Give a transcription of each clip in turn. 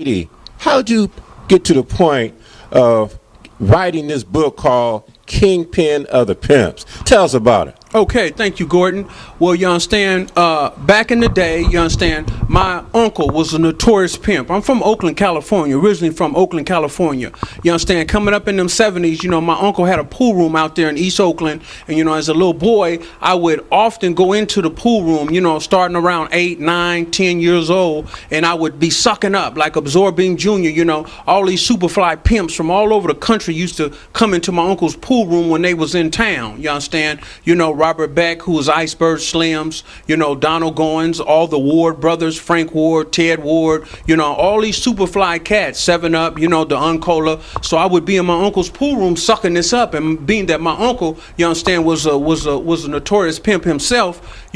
Dede, how'd you get to the point of writing this book called Kingpin of the Pimps? Tell us about it. Okay, thank you, Gordon. Well, you understand, back in the day, you understand, my uncle was a notorious pimp. I'm from Oakland, California, originally from Oakland, California. You understand, coming up in them 70s, my uncle had a pool room out there in East Oakland. And, as a little boy, I would often go into the pool room, starting around 8, 9, 10 years old. And I would be sucking up like Absorbing Jr., all these superfly pimps from all over the country used to come into my uncle's pool room when they was in town. You understand, Robert Beck, who was Iceberg Slims, Donald Goins, all the Ward brothers, Frank Ward, Ted Ward, all these superfly cats, 7-Up, the Uncola. So I would be in my uncle's pool room sucking this up, and being that my uncle, was a notorious pimp himself,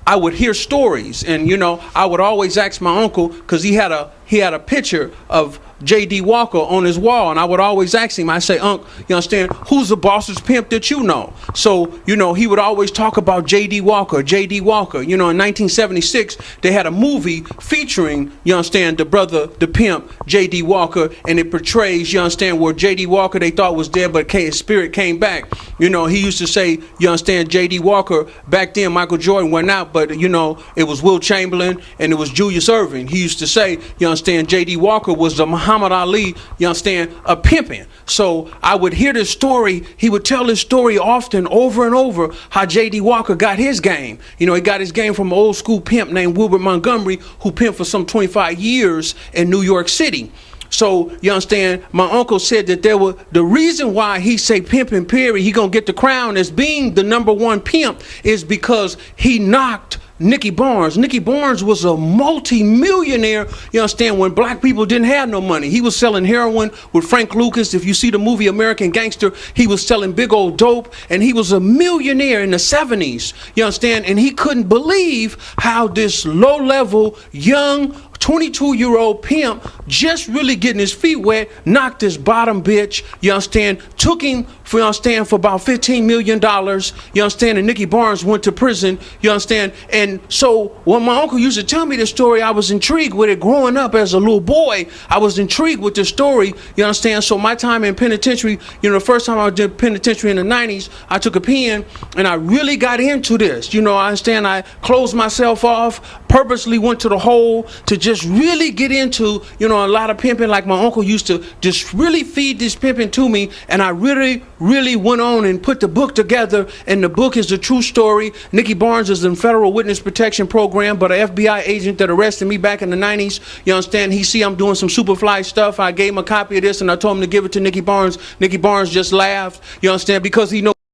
I would hear stories, and I would always ask my uncle, because he had a picture of J.D. Walker on his wall, and I would always ask him, I say, Unc, you understand, who's the boss's pimp that you know? So, he would always talk about J.D. Walker, J.D. Walker. In 1976, they had a movie featuring, the pimp, J.D. Walker, and it portrays, where J.D. Walker they thought was dead, but his spirit came back. He used to say, J.D. Walker, back then Michael Jordan went out, but, it was Will Chamberlain and it was Julius Erving. He used to say, J.D. Walker was the Muhammad Ali, a pimping. So I would hear this story. He would tell this story often, over and over, how J.D. Walker got his game. He got his game from an old school pimp named Wilbert Montgomery, who pimped for some 25 years in New York City. So, you understand, my uncle said that the reason why he say Pimpin' Perry, he gonna get the crown as being the #1 pimp is because he knocked Nicky Barnes. Nicky Barnes was a multi-millionaire, when black people didn't have no money. He was selling heroin with Frank Lucas. If you see the movie American Gangster, he was selling big old dope, and he was a millionaire in the 70s, and he couldn't believe how this low-level, young, 22-year-old pimp just really getting his feet wet, knocked this bottom bitch, took him for, for about $15 million, and Nicky Barnes went to prison, and so when my uncle used to tell me this story, I was intrigued with it growing up as a little boy. I was intrigued with this story, so my time in penitentiary, the first time I did penitentiary in the 90s, I took a pen and I really got into this, I closed myself off, purposely went to the hole to just really get into, a lot of pimping, like my uncle used to just really feed this pimping to me, and I really went on and put the book together, and the book is a true story. Nicky Barnes is in federal witness protection program, but an FBI agent that arrested me back in the 90s, he see I'm doing some superfly stuff. I gave him a copy of this, and I told him to give it to Nicky Barnes. Nicky Barnes just laughed, because he knows